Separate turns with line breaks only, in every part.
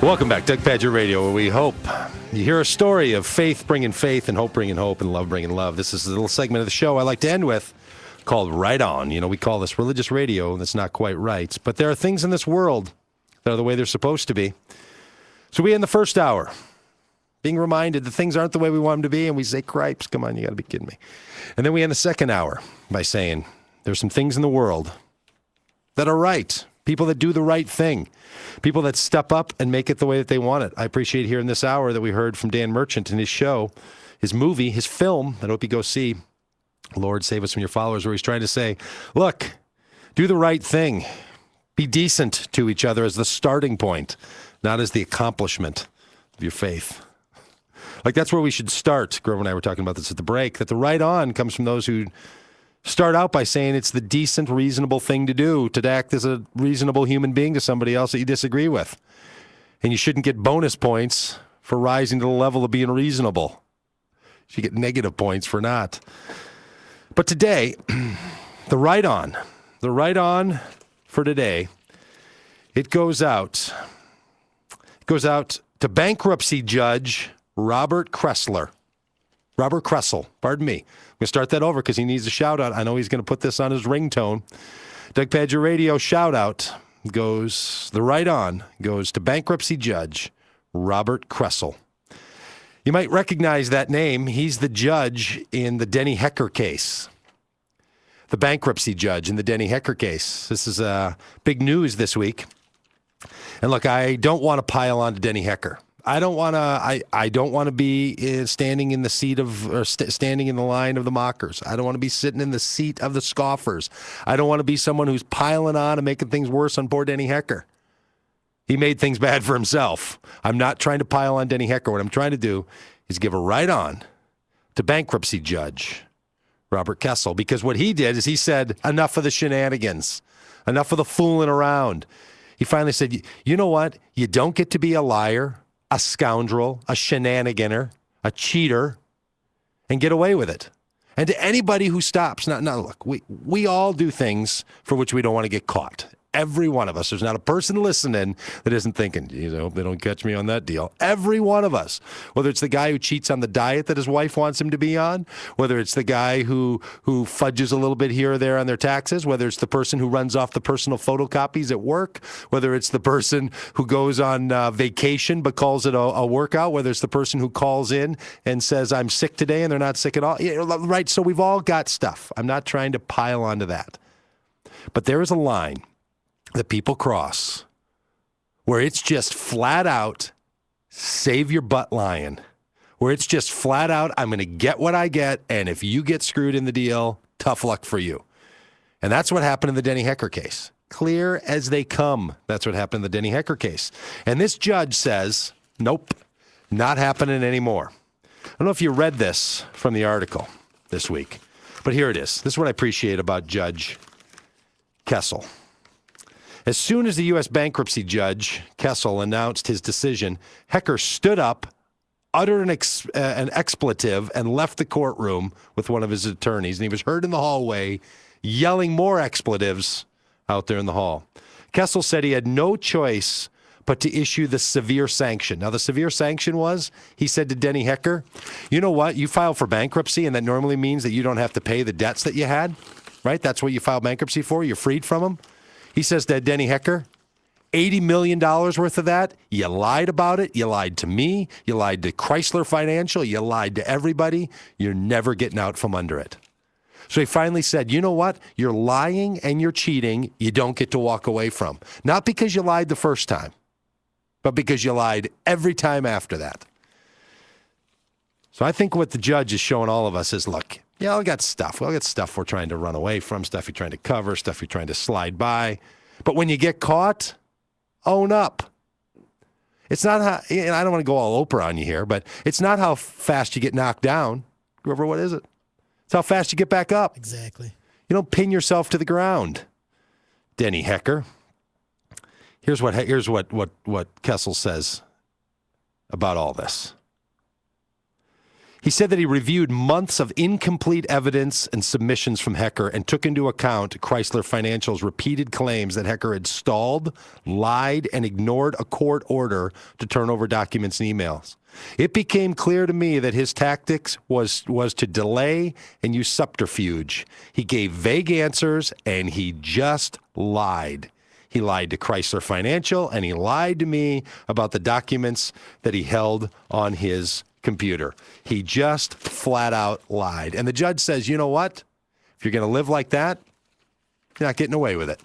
Welcome back, Doug Pagitt Radio, where we hope you hear a story of faith bringing faith and hope bringing hope and love bringing love. This is a little segment of the show I like to end with called Right On. You know, we call this religious radio, and that's not quite right. But there are things in this world that are the way they're supposed to be. So we end the first hour being reminded that things aren't the way we want them to be, and we say, cripes, come on, you got to be kidding me. And then we end the second hour by saying there's some things in the world that are right. People that do the right thing. People that step up and make it the way that they want it. I appreciate here in this hour that we heard from Dan Merchant in his show, his movie, his film, that I hope you go see, Lord Save Us from Your Followers, where he's trying to say, look, do the right thing. Be decent to each other as the starting point, not as the accomplishment of your faith. Like, that's where we should start. Grover and I were talking about this at the break, that the right on comes from those who start out by saying it's the decent, reasonable thing to do, to act as a reasonable human being to somebody else that you disagree with. And you shouldn't get bonus points for rising to the level of being reasonable. You should get negative points for not. But today, the right on for today, it goes out to bankruptcy judge Robert Kressel, pardon me. I'm going to start that over because he needs a shout-out. I know he's going to put this on his ringtone. Doug Pagitt Radio shout-out goes to bankruptcy judge Robert Kressel. You might recognize that name. He's the judge in the Denny Hecker case. The bankruptcy judge in the Denny Hecker case. This is big news this week. And look, I don't want to pile on to Denny Hecker. I don't want to be standing in the seat of, or standing in the line of the mockers. I don't want to be sitting in the seat of the scoffers. I don't want to be someone who's piling on and making things worse on poor Denny Hecker. He made things bad for himself. I'm not trying to pile on Denny Hecker. What I'm trying to do is give a right on to bankruptcy judge Robert Kressel, because what he did is he said, enough of the shenanigans, enough of the fooling around. He finally said, you know what? You don't get to be a liar, a scoundrel, a shenaniganer, a cheater, and get away with it. And to anybody who stops, now look, we all do things for which we don't want to get caught. Every one of us. There's not a person listening that isn't thinking, I hope they don't catch me on that deal. Every one of us. Whether it's the guy who cheats on the diet that his wife wants him to be on, whether it's the guy who fudges a little bit here or there on their taxes, whether it's the person who runs off the personal photocopies at work, whether it's the person who goes on vacation but calls it a workout, whether it's the person who calls in and says, I'm sick today, and they're not sick at all. Right, so we've all got stuff. I'm not trying to pile onto that. But there is a line that people cross where it's just flat out, save your butt lying, where it's just flat out, I'm going to get what I get, and if you get screwed in the deal, tough luck for you. And that's what happened in the Denny Hecker case. Clear as they come. That's what happened in the Denny Hecker case. And this judge says, nope, not happening anymore. I don't know if you read this from the article this week, but here it is. This is what I appreciate about Judge Kressel. As soon as the U.S. bankruptcy judge, Kressel, announced his decision, Hecker stood up, uttered an expletive, and left the courtroom with one of his attorneys. And he was heard in the hallway yelling more expletives out there in the hall. Kressel said he had no choice but to issue the severe sanction. Now, the severe sanction was, he said to Denny Hecker, you know what? You file for bankruptcy, and that normally means that you don't have to pay the debts that you had, right? That's what you file bankruptcy for. You're freed from them. He says to Denny Hecker, $80 million worth of that, you lied about it, you lied to me, you lied to Chrysler Financial, you lied to everybody, you're never getting out from under it. So he finally said, you know what, you're lying and you're cheating, you don't get to walk away from. Not because you lied the first time, but because you lied every time after that. So I think what the judge is showing all of us is, look, yeah, we got stuff. We got stuff we're trying to run away from, stuff you're trying to cover, stuff you're trying to slide by. But when you get caught, own up. It's not how, and I don't want to go all Oprah on you here, but it's not how fast you get knocked down. Grover, what is it? It's how fast you get back up.
Exactly.
You don't pin yourself to the ground. Denny Hecker. Here's what Kressel says about all this. He said that he reviewed months of incomplete evidence and submissions from Hecker and took into account Chrysler Financial's repeated claims that Hecker had stalled, lied, and ignored a court order to turn over documents and emails. It became clear to me that his tactics was to delay and use subterfuge. He gave vague answers, and he just lied. He lied to Chrysler Financial, and he lied to me about the documents that he held on his computer. He just flat out lied. And the judge says, you know what? If you're going to live like that, you're not getting away with it.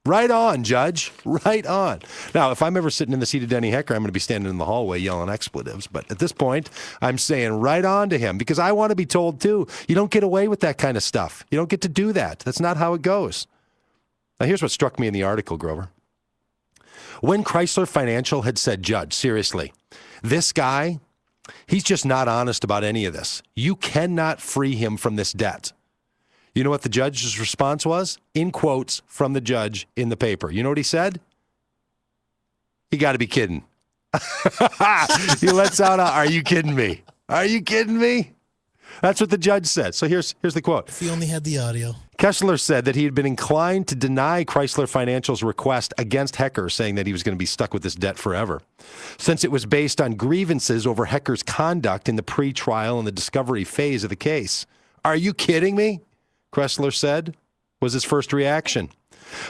Right on, Judge. Right on. Now, if I'm ever sitting in the seat of Denny Hecker, I'm going to be standing in the hallway yelling expletives. But at this point, I'm saying right on to him because I want to be told, too, you don't get away with that kind of stuff. You don't get to do that. That's not how it goes. Now, here's what struck me in the article, Grover. When Chrysler Financial had said, Judge, seriously, this guy, he's just not honest about any of this. You cannot free him from this debt. You know what the judge's response was? In quotes from the judge in the paper. You know what he said? You got to be kidding. He lets out are you kidding me? Are you kidding me? That's what the judge said. So here's the quote.
If he only had the audio.
Kessler said that he had been inclined to deny Chrysler Financial's request against Hecker, saying that he was going to be stuck with this debt forever, since it was based on grievances over Hecker's conduct in the pre-trial and the discovery phase of the case. Are you kidding me? Kessler said, was his first reaction.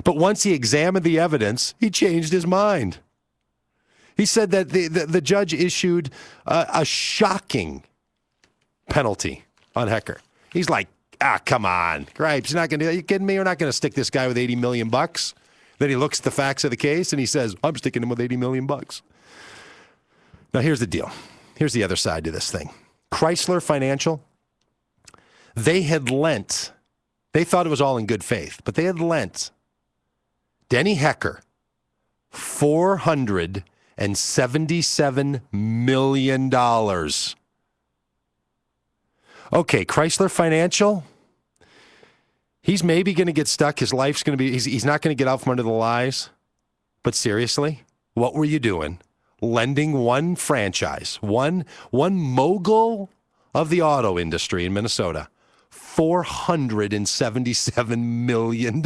But once he examined the evidence, he changed his mind. He said that the judge issued a shocking penalty on Hecker. He's like, come on, Gripes, you're not going to, are you kidding me? We're not going to stick this guy with $80 million. Then he looks at the facts of the case and he says, I'm sticking him with $80 million. Now, here's the deal. Here's the other side to this thing. Chrysler Financial, they had lent, they thought it was all in good faith, but they had lent Denny Hecker $477 million. Okay, Chrysler Financial, he's maybe going to get stuck. His life's going to be, he's not going to get out from under the lies. But seriously, what were you doing? Lending one franchise, one mogul of the auto industry in Minnesota, $477 million.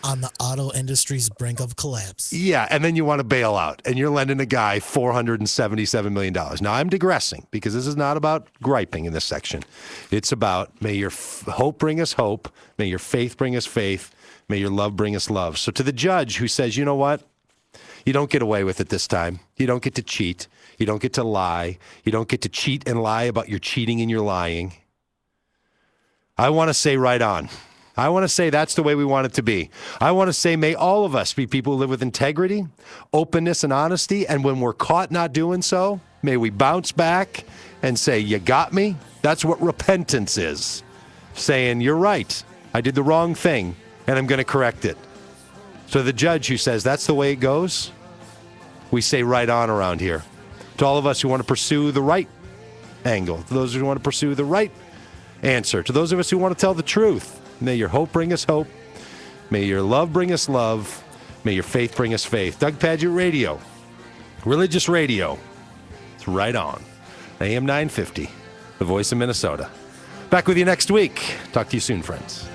On the auto industry's brink of collapse.
Yeah, and then you want to bail out, and you're lending a guy $477 million. Now, I'm digressing, because this is not about griping in this section. It's about, may your hope bring us hope, may your faith bring us faith, may your love bring us love. So to the judge who says, you know what? You don't get away with it this time. You don't get to cheat. You don't get to lie. You don't get to cheat and lie about your cheating and your lying. I want to say right on. I want to say that's the way we want it to be. I want to say may all of us be people who live with integrity, openness, and honesty. And when we're caught not doing so, may we bounce back and say, you got me? That's what repentance is. Saying, you're right. I did the wrong thing, and I'm going to correct it. So the judge who says that's the way it goes, we say right on around here. To all of us who want to pursue the right angle, to those who want to pursue the right answer, to those of us who want to tell the truth, may your hope bring us hope. May your love bring us love. May your faith bring us faith. Doug Pagitt Radio, religious radio. It's right on. AM 950, the voice of Minnesota. Back with you next week. Talk to you soon, friends.